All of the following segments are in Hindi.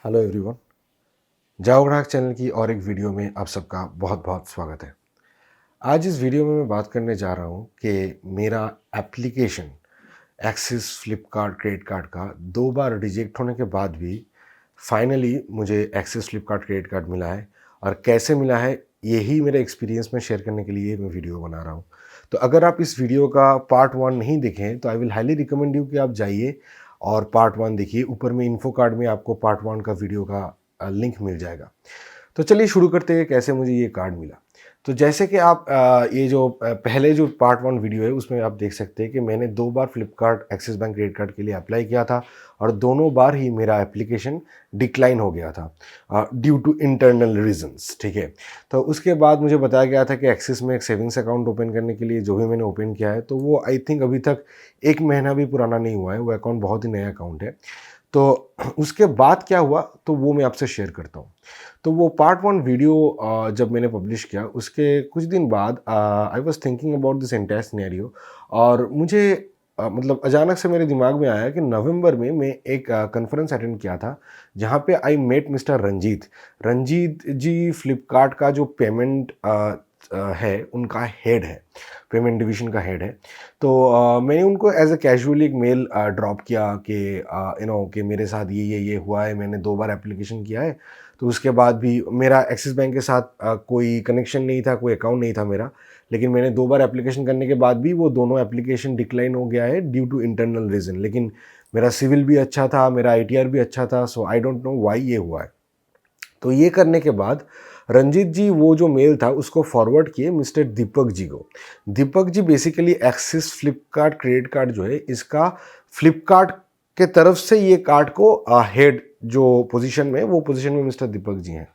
हेलो एवरीवन, जाओ ग्राहक चैनल की और एक वीडियो में आप सबका बहुत बहुत स्वागत है। आज इस वीडियो में मैं बात करने जा रहा हूँ कि मेरा application axis Flipkart credit card का 2 बार रिजेक्ट होने के बाद भी फाइनली मुझे एक्सिस फ्लिपकार्ट क्रेडिट कार्ड मिला है और कैसे मिला है यही मेरे एक्सपीरियंस में शेयर करने के लिए मैं वीडियो बना रहा हूँ। तो अगर आप इस वीडियो का पार्ट 1 नहीं देखें तो I will highly recommend you कि आप जाइए और पार्ट 1 देखिए। ऊपर में इन्फो कार्ड में आपको पार्ट 1 का वीडियो का लिंक मिल जाएगा। तो चलिए शुरू करते हैं कैसे मुझे ये कार्ड मिला। तो जैसे कि आप ये जो पहले जो पार्ट 1 वीडियो है उसमें आप देख सकते हैं कि मैंने 2 बार Flipkart Axis bank credit card के लिए अप्लाई किया था और दोनों बार ही मेरा एप्लीकेशन डिक्लाइन हो गया था ड्यू टू इंटरनल रीजंस। ठीक है, तो उसके बाद मुझे बताया गया था कि एक्सिस में एक सेविंग्स अकाउंट ओपन करने के लिए जो भी मैंने ओपन किया है तो वो आई थिंक अभी तक 1 महीना भी पुराना नहीं हुआ है, वो अकाउंट बहुत ही नया अकाउंट है। तो उसके बाद क्या हुआ तो वो मैं आपसे शेयर करता हूँ। तो वो पार्ट 1 वीडियो जब मैंने पब्लिश किया उसके कुछ दिन बाद I was thinking about this entire scenario और मुझे मतलब अचानक से मेरे दिमाग में आया कि नवंबर में मैं एक कॉन्फ्रेंस अटेंड किया था जहाँ पे I met mister Ranjit. Ranjit ji Flipkart का जो पेमेंट है उनका हेड है, पेमेंट डिवीजन का हेड है। तो मैंने उनको एज ए कैजुअली एक मेल ड्रॉप किया कि कि मेरे साथ ये हुआ है, मैंने 2 बार एप्लीकेशन किया है। तो उसके बाद भी मेरा एक्सिस बैंक के साथ कोई कनेक्शन नहीं था, कोई अकाउंट नहीं था मेरा, लेकिन मैंने 2 बार एप्लीकेशन करने के बाद भी वो दोनों एप्लीकेशन डिक्लाइन हो गया है ड्यू टू इंटरनल रीज़न। लेकिन मेरा सिविल भी अच्छा था, मेरा ITR भी अच्छा था, सो आई डोंट नो वाई ये हुआ है। तो ये करने के बाद रंजीत जी वो जो मेल था उसको फॉरवर्ड किए मिस्टर दीपक जी को। Deepak ji basically Axis Flipkart credit card जो है इसका फ्लिपकार्ट के तरफ से ये कार्ड को हेड जो पोजीशन में, वो पोजीशन में मिस्टर दीपक जी हैं।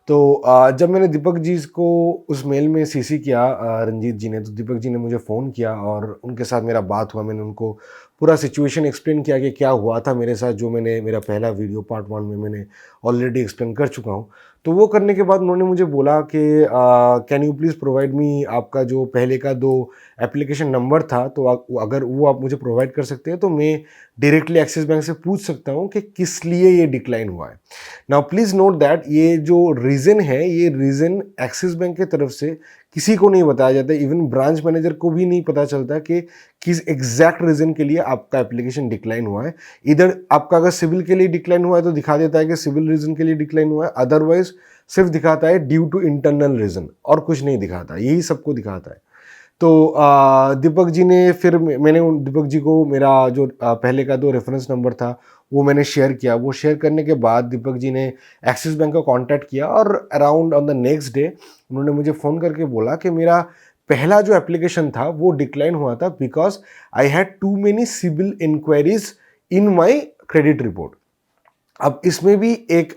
तो जब मैंने दीपक जी को उस मेल में CC किया रंजीत जी ने, तो दीपक जी ने मुझे फ़ोन किया और उनके साथ मेरा बात हुआ। मैंने उनको पूरा सिचुएशन एक्सप्लेन किया कि क्या हुआ था मेरे साथ, जो मैंने मेरा पहला वीडियो पार्ट 1 में मैंने ऑलरेडी एक्सप्लेन कर चुका हूँ। तो वो करने के बाद उन्होंने मुझे बोला कि can you please provide me आपका जो पहले का 2 एप्लीकेशन नंबर था, तो अगर वो आप मुझे प्रोवाइड कर सकते हैं तो मैं डायरेक्टली एक्सिस बैंक से पूछ सकता हूँ कि किस लिए ये डिक्लाइन हुआ है। नाउ प्लीज़ नोट दैट ये जो रीज़न है, ये रीज़न एक्सिस बैंक की तरफ से किसी को नहीं बताया जाता, इवन ब्रांच मैनेजर को भी नहीं पता चलता कि किस एग्जैक्ट रीज़न के लिए आपका एप्लीकेशन डिक्लाइन हुआ है। इधर आपका अगर सिविल के लिए डिक्लाइन हुआ है तो दिखा देता है कि सिविल रीज़न के लिए डिक्लाइन हुआ है, अदरवाइज सिर्फ दिखाता है ड्यू टू इंटरनल रीज़न और कुछ नहीं दिखाता, यही सबको दिखाता है। तो दीपक जी ने फिर मैंने दीपक जी को मेरा जो पहले का 2 रेफरेंस नंबर था वो मैंने शेयर किया। वो शेयर करने के बाद दीपक जी ने एक्सिस बैंक को कांटेक्ट किया और around on the next day उन्होंने मुझे फ़ोन करके बोला कि मेरा पहला जो एप्लीकेशन था वो डिक्लाइन हुआ था because I had too many CIBIL enquiries in my credit report. अब इसमें भी एक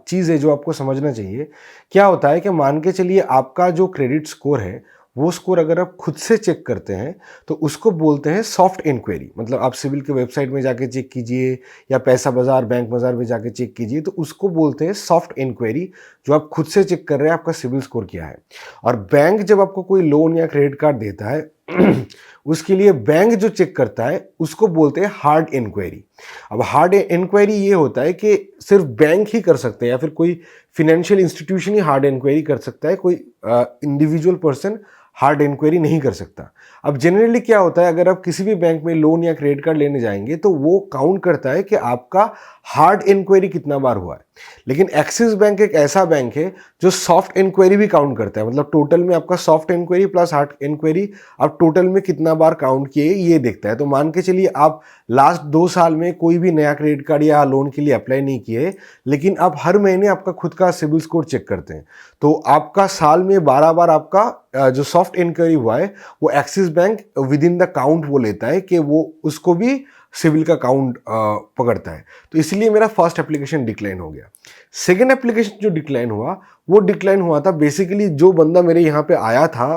चीज़ है जो आपको समझना चाहिए। क्या होता है कि मान के चलिए आपका जो क्रेडिट स्कोर है वो स्कोर अगर आप खुद से चेक करते हैं तो उसको बोलते हैं सॉफ्ट इंक्वायरी। मतलब आप सिविल के वेबसाइट में जाके चेक कीजिए या पैसा बाजार, बैंक बाजार में जाके चेक कीजिए, तो उसको बोलते हैं सॉफ्ट इंक्वायरी, जो आप खुद से चेक कर रहे हैं आपका सिविल स्कोर क्या है। और बैंक जब आपको कोई लोन या क्रेडिट कार्ड देता है उसके लिए बैंक जो चेक करता है उसको बोलते हैं हार्ड इंक्वायरी। अब हार्ड इंक्वायरी ये होता है कि सिर्फ बैंक ही कर सकते हैं या फिर कोई फिनेंशियल इंस्टीट्यूशन ही हार्ड इंक्वायरी कर सकता है, कोई इंडिविजुअल पर्सन हार्ड इंक्वायरी नहीं कर सकता। अब जनरली क्या होता है, अगर आप किसी भी बैंक में लोन या क्रेडिट कार्ड लेने जाएंगे तो वो काउंट करता है कि आपका हार्ड इंक्वायरी कितना बार हुआ है। लेकिन एक्सिस बैंक एक ऐसा बैंक है जो सॉफ्ट इंक्वायरी भी काउंट करता है। मतलब टोटल में आपका soft enquiry plus hard enquiry आप टोटल में कितना बार काउंट किए ये देखता है। तो मान के चलिए आप लास्ट 2 साल में कोई भी नया क्रेडिट कार्ड या लोन के लिए अप्लाई नहीं किए, लेकिन आप हर महीने आपका खुद का सिबिल स्कोर चेक करते हैं, तो आपका साल में 12 बार आपका जो सॉफ्ट इंक्वायरी हुआ है वो axis bank with in the count वो लेता है कि वो उसको भी सिविल का काउंट पकड़ता है। तो इसलिए मेरा फर्स्ट एप्लीकेशन डिक्लाइन हो गया। सेकेंड एप्लीकेशन जो डिक्लाइन हुआ वो डिक्लाइन हुआ था बेसिकली जो बंदा मेरे यहाँ पे आया था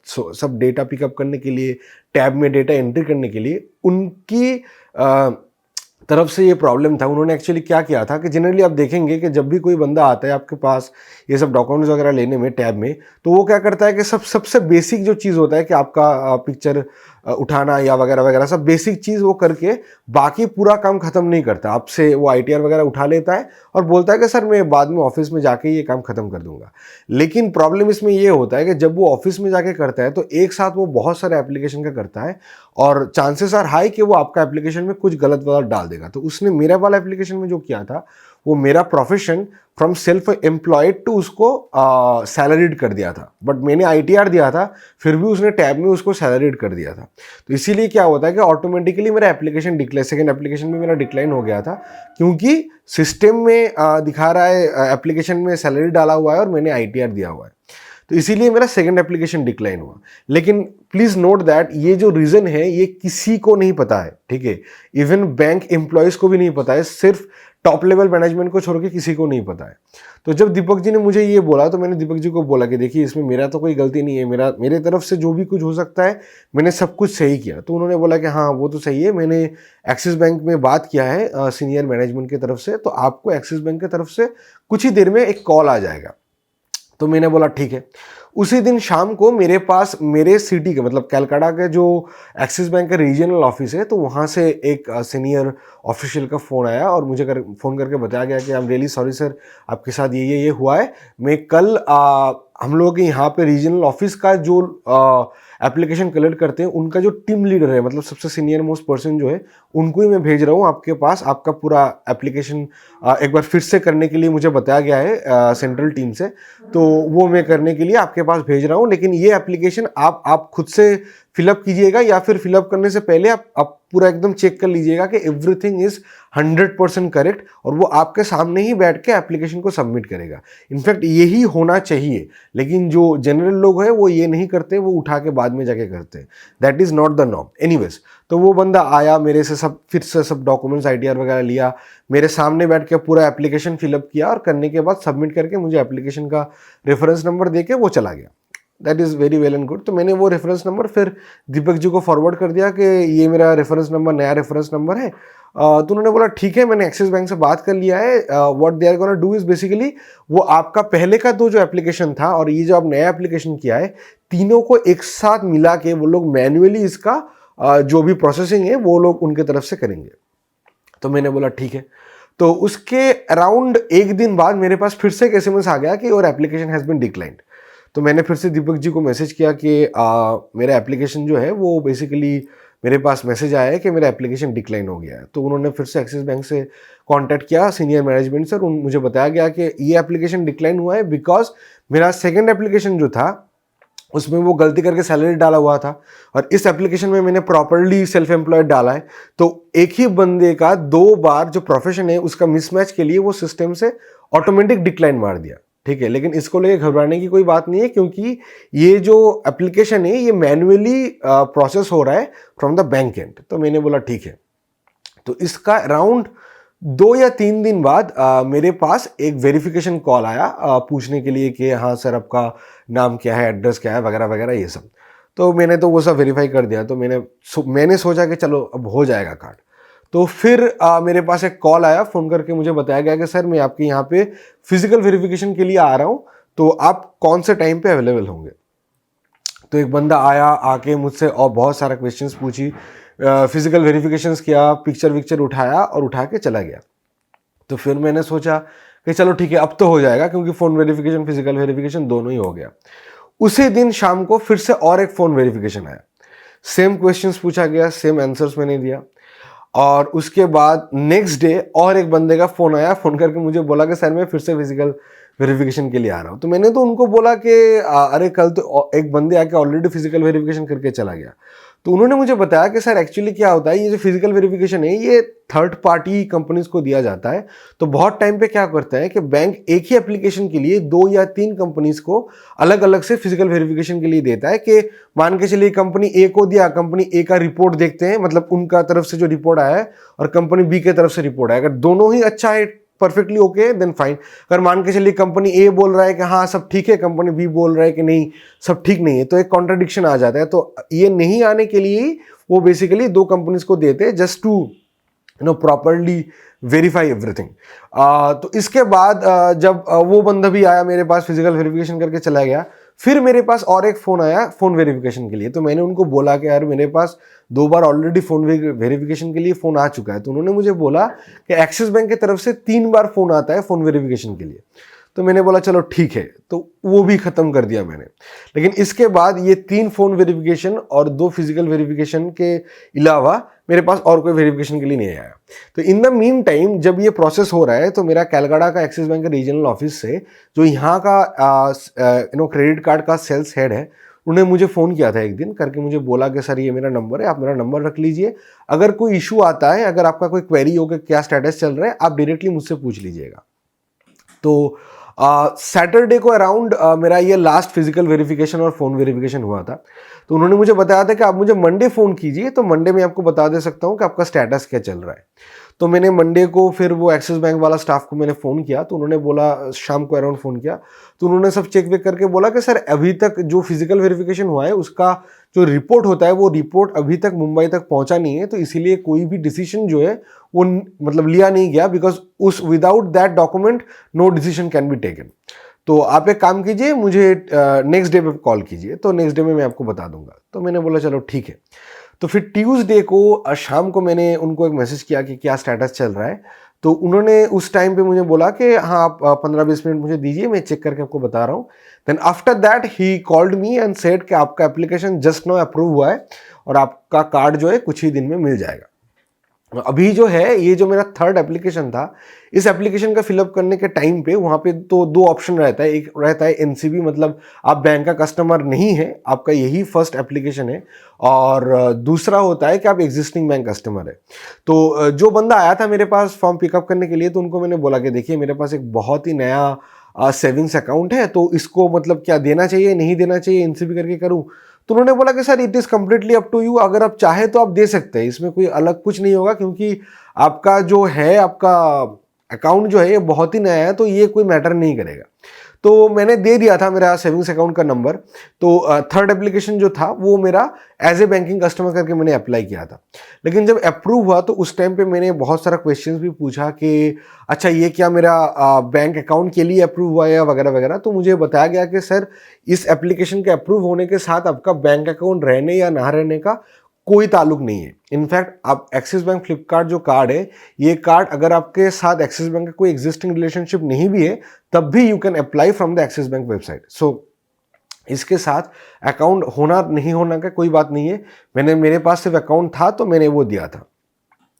सब डेटा पिकअप करने के लिए, टैब में डेटा एंट्री करने के लिए, उनकी तरफ से ये प्रॉब्लम था। उन्होंने एक्चुअली क्या किया था कि जनरली आप देखेंगे कि जब भी कोई बंदा आता है आपके पास ये सब डॉक्यूमेंट्स वगैरह लेने में टैब में, तो वो क्या करता है कि सबसे बेसिक जो चीज़ होता है कि आपका पिक्चर उठाना या वगैरह वगैरह सब बेसिक चीज़ वो करके बाकी पूरा काम खत्म नहीं करता। आपसे वो आईटीआर वगैरह उठा लेता है और बोलता है कि सर मैं बाद में ऑफिस में जाके ये काम खत्म कर दूंगा। लेकिन प्रॉब्लम इसमें ये होता है कि जब वो ऑफिस में जाके करता है तो एक साथ वो बहुत सारे एप्लीकेशन का करता है और चांसेस आर हाई कि वो आपका एप्लीकेशन में कुछ गलत वगैरह डाल देगा। तो उसने मेरा वाला एप्लीकेशन में जो किया था वो मेरा profession from self employed to उसको सैलरीड कर दिया था, बट मैंने आईटीआर दिया था फिर भी उसने टैब में उसको सैलरीड कर दिया था। तो इसीलिए क्या होता है कि ऑटोमेटिकली मेरा एप्लीकेशन डिक्लेयर, सेकेंड एप्लीकेशन में मेरा डिक्लाइन हो गया था, क्योंकि सिस्टम में दिखा रहा है एप्लीकेशन में सैलरी डाला हुआ है और मैंने आईटीआर दिया हुआ है। तो इसीलिए मेरा सेकंड एप्लीकेशन डिक्लाइन हुआ। लेकिन प्लीज नोट दैट ये जो रीजन है ये किसी को नहीं पता है, ठीक है, इवन बैंक एम्प्लॉयज को भी नहीं पता है, सिर्फ टॉप लेवल मैनेजमेंट को छोड़ के किसी को नहीं पता है। तो जब दीपक जी ने मुझे ये बोला तो मैंने दीपक जी को बोला कि देखिए इसमें मेरा तो कोई गलती नहीं है, मेरे तरफ से जो भी कुछ हो सकता है मैंने सब कुछ सही किया। तो उन्होंने बोला कि हाँ वो तो सही है, मैंने एक्सिस बैंक में बात किया है सीनियर मैनेजमेंट की तरफ से, तो आपको एक्सिस बैंक की तरफ से कुछ ही देर में एक कॉल आ जाएगा। तो मैंने बोला ठीक है। उसी दिन शाम को मेरे पास मेरे सिटी के मतलब कैलकाटा के जो एक्सिस बैंक का रीजनल ऑफिस है तो वहाँ से एक सीनियर ऑफिशियल का फ़ोन आया और मुझे फ़ोन करके बताया गया कि I am really sorry sir, आपके साथ ये हुआ है। मैं कल हम लोगों के यहाँ पे रीजनल ऑफिस का जो एप्लीकेशन कलेक्ट करते हैं उनका जो टीम लीडर है, मतलब सबसे सीनियर मोस्ट पर्सन जो है, उनको ही मैं भेज रहा हूँ आपके पास। आपका पूरा एप्लीकेशन एक बार फिर से करने के लिए मुझे बताया गया है सेंट्रल टीम से, तो वो मैं करने के लिए आपके पास भेज रहा हूँ। लेकिन ये एप्लीकेशन आप खुद से फिलअप कीजिएगा या फिर फिलअप करने से पहले आप पूरा एकदम चेक कर लीजिएगा कि एवरीथिंग इज 100% करेक्ट, और वो आपके सामने ही बैठ के एप्लीकेशन को सबमिट करेगा। इनफैक्ट यही होना चाहिए, लेकिन जो जनरल लोग हैं वो ये नहीं करते, वो उठा के बाद में जाके करते हैं। That is not the norm. Anyways, तो वो बंदा आया मेरे से, फिर से सब डॉक्यूमेंट्स आईटीआर वगैरह लिया, मेरे सामने बैठ के पूरा एप्लीकेशन फिलअप किया और करने के बाद सबमिट करके मुझे एप्लीकेशन का रेफरेंस नंबर दे के वो चला गया। That is very well and good. तो मैंने वो रेफरेंस नंबर फिर दीपक जी को फॉरवर्ड कर दिया कि ये मेरा रेफरेंस नंबर, नया रेफरेंस नंबर है। तो उन्होंने बोला ठीक है, मैंने एक्सिस बैंक से बात कर लिया है। What they are gonna do is basically वो आपका पहले का जो एप्लीकेशन था और ये जो आप नया एप्लीकेशन किया है, तीनों को एक साथ मिला के वो लोग मैन्युअली इसका जो भी प्रोसेसिंग है वो लोग उनके तरफ से करेंगे। तो मैंने बोला ठीक है। तो उसके अराउंड एक दिन बाद मेरे पास फिर से एक SMS आ गया कि your application has been declined. तो मैंने फिर से दीपक जी को मैसेज किया कि मेरा एप्लीकेशन जो है वो बेसिकली मेरे पास मैसेज आया है कि मेरा एप्लीकेशन डिक्लाइन हो गया है। तो उन्होंने फिर से एक्सिस बैंक से कांटेक्ट किया सीनियर मैनेजमेंट से, और मुझे बताया गया कि ये एप्लीकेशन डिक्लाइन हुआ है बिकॉज मेरा सेकंड एप्लीकेशन जो था उसमें वो गलती करके सैलरी डाला हुआ था और इस एप्लीकेशन में मैंने प्रॉपर्ली सेल्फ एम्प्लॉयड डाला है। तो एक ही बंदे का 2 बार जो प्रोफेशन है उसका मिसमैच के लिए वो सिस्टम से ऑटोमेटिक डिक्लाइन मार दिया, ठीक है। लेकिन इसको लेके घबराने की कोई बात नहीं है, क्योंकि ये जो एप्लीकेशन है ये मैन्युअली प्रोसेस हो रहा है फ्रॉम द बैंक एंड। तो मैंने बोला ठीक है। तो इसका अराउंड 2 या 3 दिन बाद मेरे पास एक वेरिफिकेशन कॉल आया पूछने के लिए कि हाँ सर आपका नाम क्या है, एड्रेस क्या है, वगैरह वगैरह ये सब। तो मैंने तो वो सब वेरीफाई कर दिया। तो मैंने सोचा कि चलो अब हो जाएगा कार्ड। तो फिर मेरे पास एक कॉल आया, फ़ोन करके मुझे बताया गया कि सर मैं आपके यहाँ पे फिजिकल वेरिफिकेशन के लिए आ रहा हूँ, तो आप कौन से टाइम पे अवेलेबल होंगे। तो एक बंदा आया, आके मुझसे और बहुत सारा क्वेश्चंस पूछी, फिजिकल वेरिफिकेशंस किया, पिक्चर विक्चर उठाया और उठा के चला गया। तो फिर मैंने सोचा कि चलो ठीक है अब तो हो जाएगा, क्योंकि फ़ोन वेरिफिकेशन फिजिकल वेरिफिकेशन दोनों ही हो गया। उसी दिन शाम को फिर से और एक फ़ोन वेरिफिकेशन आया, सेम क्वेश्चंस पूछा गया, सेम आंसर्स मैंने दिया। और उसके बाद नेक्स्ट डे और एक बंदे का फ़ोन आया, फ़ोन करके मुझे बोला कि सर मैं फिर से फिजिकल वेरिफिकेशन के लिए आ रहा हूँ। तो मैंने तो उनको बोला कि अरे कल तो एक बंदे आके ऑलरेडी फिजिकल वेरिफिकेशन करके चला गया। तो उन्होंने मुझे बताया कि सर एक्चुअली क्या होता है, ये जो फिजिकल वेरिफिकेशन है ये थर्ड पार्टी कंपनीज को दिया जाता है। तो बहुत टाइम पे क्या करता है कि बैंक एक ही एप्लीकेशन के लिए 2 या 3 कंपनीज को अलग अलग से फिजिकल वेरिफिकेशन के लिए देता है कि मान के चलिए कंपनी ए को दिया, कंपनी ए का रिपोर्ट देखते हैं, मतलब उनका तरफ से जो रिपोर्ट आया है और कंपनी बी के तरफ से रिपोर्ट आया, अगर दोनों ही अच्छा है परफेक्टली ओके देन फाइन। अगर मान के चलिए कंपनी ए बोल रहा है कि हाँ सब ठीक है, कंपनी बी बोल रहा है कि नहीं सब ठीक नहीं है, तो एक कॉन्ट्रडिक्शन आ जाता है। तो ये नहीं आने के लिए वो बेसिकली 2 कंपनीज को देते हैं just to properly verify everything. तो इसके बाद जब वो बंदा भी आया मेरे पास फिजिकल वेरिफिकेशन करके चला गया, फिर मेरे पास और एक फ़ोन आया फ़ोन वेरिफिकेशन के लिए, तो मैंने उनको बोला कि यार मेरे पास 2 बार ऑलरेडी फ़ोन वेरिफिकेशन के लिए फ़ोन आ चुका है। तो उन्होंने मुझे बोला कि एक्सिस बैंक की तरफ से 3 बार फ़ोन आता है फ़ोन वेरिफिकेशन के लिए। तो मैंने बोला चलो ठीक है, तो वो भी ख़त्म कर दिया मैंने। लेकिन इसके बाद ये 3 फ़ोन वेरिफिकेशन और 2 फिजिकल वेरिफिकेशन के अलावा मेरे पास और कोई वेरिफिकेशन के लिए नहीं आया। तो इन द मीन टाइम जब ये प्रोसेस हो रहा है, तो मेरा कैलकाटा का एक्सिस बैंक रीजनल ऑफिस से जो यहाँ का क्रेडिट कार्ड का सेल्स हेड है, उन्होंने मुझे फ़ोन किया था एक दिन करके, मुझे बोला कि सर ये मेरा नंबर है, आप मेरा नंबर रख लीजिए, अगर कोई इशू आता है, अगर आपका कोई क्वेरी हो कि क्या स्टेटस चल रहा है, आप डायरेक्टली मुझसे पूछ लीजिएगा। तो सैटरडे को अराउंड मेरा ये लास्ट फिजिकल वेरिफिकेशन और फ़ोन वेरिफिकेशन हुआ था। तो उन्होंने मुझे बताया था कि आप मुझे मंडे फ़ोन कीजिए, तो मंडे में आपको बता दे सकता हूँ कि आपका स्टेटस क्या चल रहा है। तो मैंने मंडे को फिर वो एक्सिस बैंक वाला स्टाफ को मैंने फ़ोन किया, तो उन्होंने बोला, शाम को अराउंड फ़ोन किया, तो उन्होंने सब चेक वेक करके बोला कि सर अभी तक जो फिजिकल वेरिफिकेशन हुआ है उसका जो रिपोर्ट होता है वो रिपोर्ट अभी तक मुंबई तक पहुंचा नहीं है, तो इसीलिए कोई भी डिसीजन जो है वो मतलब लिया नहीं गया, बिकॉज उस without that document no decision can be taken. तो आप एक काम कीजिए, मुझे नेक्स्ट डे पे कॉल कीजिए, तो नेक्स्ट डे में मैं आपको बता दूंगा। तो मैंने बोला चलो ठीक है। तो फिर ट्यूसडे को शाम को मैंने उनको एक मैसेज किया कि क्या स्टेटस चल रहा है। तो उन्होंने उस टाइम पे मुझे बोला कि हाँ आप 15-20 मिनट मुझे दीजिए, मैं चेक करके आपको बता रहा हूँ। Then after that he called me and said कि आपका एप्लीकेशन जस्ट नाउ अप्रूव हुआ है और आपका कार्ड जो है कुछ ही दिन में मिल जाएगा। अभी जो है ये जो मेरा थर्ड एप्लीकेशन था, इस एप्लीकेशन का फिलअप करने के टाइम पे वहाँ पे तो 2 ऑप्शन रहता है। एक रहता है एनसीबी, मतलब आप बैंक का कस्टमर नहीं है, आपका यही फर्स्ट एप्लीकेशन है, और दूसरा होता है कि आप एग्जिस्टिंग बैंक कस्टमर है। तो जो बंदा आया था मेरे पास फॉर्म पिकअप करने के लिए, तो उनको मैंने बोला कि देखिए मेरे पास एक बहुत ही नया सेविंग्स अकाउंट है, तो इसको मतलब क्या देना चाहिए नहीं देना चाहिए, एनसीबी करके करूँ। तो उन्होंने बोला कि sir it is completely up to you, अगर आप चाहे तो आप दे सकते हैं, इसमें कोई अलग कुछ नहीं होगा, क्योंकि आपका जो है आपका अकाउंट जो है ये बहुत ही नया है, तो ये कोई मैटर नहीं करेगा। तो मैंने दे दिया था मेरा सेविंग्स अकाउंट का नंबर। तो थर्ड एप्लीकेशन जो था वो मेरा एज ए बैंकिंग कस्टमर करके मैंने अप्लाई किया था। लेकिन जब अप्रूव हुआ तो उस टाइम पे मैंने बहुत सारा क्वेश्चंस भी पूछा कि अच्छा ये क्या मेरा बैंक अकाउंट के लिए अप्रूव हुआ है या वगैरह वगैरह। तो मुझे बताया गया कि सर इस एप्लीकेशन के अप्रूव होने के साथ आपका बैंक अकाउंट रहने या ना रहने का कोई ताल्लुक नहीं है। इनफैक्ट आप एक्सिस बैंक फ्लिपकार्ट जो कार्ड है, ये कार्ड अगर आपके साथ एक्सिस बैंक का कोई एग्जिस्टिंग रिलेशनशिप नहीं भी है तब भी you can apply from the Axis bank website. So इसके साथ अकाउंट होना नहीं होना का कोई बात नहीं है। मेरे पास सिर्फ अकाउंट था तो मैंने वो दिया था।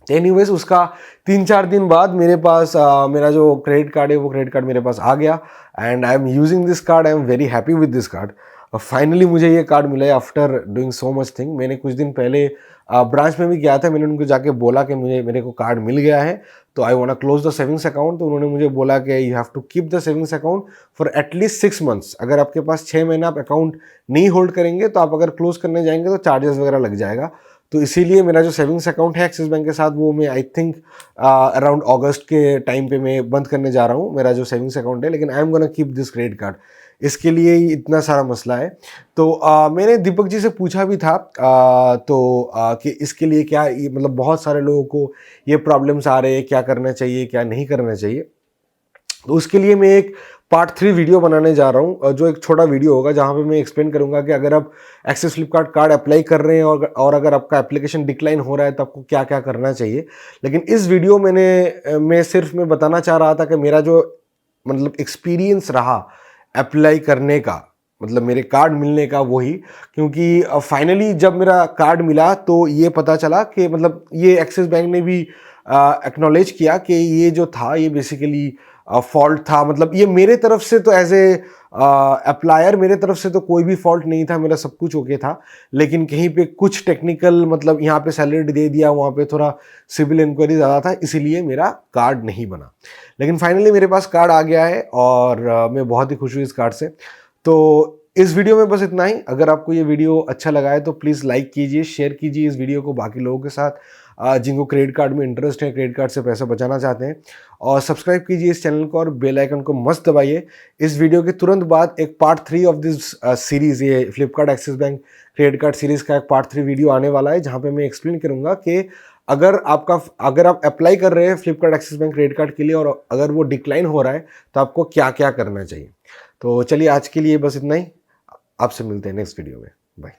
एनीवेज उसका 3-4 दिन बाद मेरे पास मेरा जो क्रेडिट कार्ड है वो क्रेडिट कार्ड मेरे पास आ गया, and I am using this card, I am very happy with this card. Finally मुझे ये कार्ड मिला है after doing so much thing. मैंने कुछ दिन पहले ब्रांच में भी गया था, मैंने उनको जाके बोला कि मेरे को कार्ड मिल गया है, तो I want to close the savings account. तो उन्होंने मुझे बोला कि you have to keep the savings account for at least 6 months. अगर आपके पास 6 महीना आप अकाउंट नहीं होल्ड करेंगे तो आप अगर क्लोज करने जाएंगे तो चार्जेस वगैरह लग जाएगा। तो इसीलिए मेरा जो सेविंग्स अकाउंट है एक्सिस बैंक के साथ वो मैं आई थिंक अराउंड अगस्त के टाइम पे मैं बंद करने जा रहा हूँ मेरा जो सेविंग्स अकाउंट है। लेकिन I am gonna keep this credit card, इसके लिए ही इतना सारा मसला है। तो मैंने दीपक जी से पूछा भी था कि इसके लिए क्या मतलब बहुत सारे लोगों को ये प्रॉब्लम्स आ रहे हैं, क्या करना चाहिए क्या नहीं करना चाहिए। तो उसके लिए मैं एक पार्ट 3 वीडियो बनाने जा रहा हूँ, जो एक छोटा वीडियो होगा जहाँ पे मैं एक्सप्लेन करूँगा कि अगर आप एक्सिस फ्लिपकार्ट कार्ड अप्लाई कर रहे हैं और अगर आपका एप्लीकेशन डिक्लाइन हो रहा है तो आपको क्या क्या करना चाहिए। लेकिन इस वीडियो मैं सिर्फ बताना चाह रहा था कि मेरा जो मतलब एक्सपीरियंस रहा अप्लाई करने का, मतलब मेरे कार्ड मिलने का, वही। क्योंकि फाइनली जब मेरा कार्ड मिला तो ये पता चला कि मतलब ये एक्सिस बैंक ने भी एक्नॉलेज किया कि ये जो था ये बेसिकली फॉल्ट था। मतलब ये मेरे तरफ से तो एज ए अप्लायर मेरे तरफ से तो कोई भी फॉल्ट नहीं था, मेरा सब कुछ ओके था। लेकिन कहीं पे कुछ टेक्निकल मतलब यहाँ पे सैलरी दे दिया, वहाँ पे थोड़ा सिविल इंक्वायरी ज़्यादा था, इसीलिए मेरा कार्ड नहीं बना। लेकिन फाइनली मेरे पास कार्ड आ गया है और मैं बहुत ही खुश हूँ इस कार्ड से। तो इस वीडियो में बस इतना ही। अगर आपको ये वीडियो अच्छा लगा है तो प्लीज़ लाइक कीजिए, शेयर कीजिए इस वीडियो को बाकी लोगों के साथ जिनको क्रेडिट कार्ड में इंटरेस्ट है, क्रेडिट कार्ड से पैसा बचाना चाहते हैं, और सब्सक्राइब कीजिए इस चैनल को और बेल आइकन को मस्त दबाइए। इस वीडियो के तुरंत बाद एक पार्ट 3 ऑफ दिस सीरीज़, ये Flipkart Axis bank credit card series का एक पार्ट 3 वीडियो आने वाला है, जहाँ पे मैं एक्सप्लेन करूँगा कि अगर आप अप्लाई कर रहे हैं Flipkart Axis bank credit card के लिए और अगर वो डिक्लाइन हो रहा है तो आपको क्या क्या करना चाहिए। तो चलिए आज के लिए बस इतना ही। आपसे मिलते हैं नेक्स्ट वीडियो में। बाय।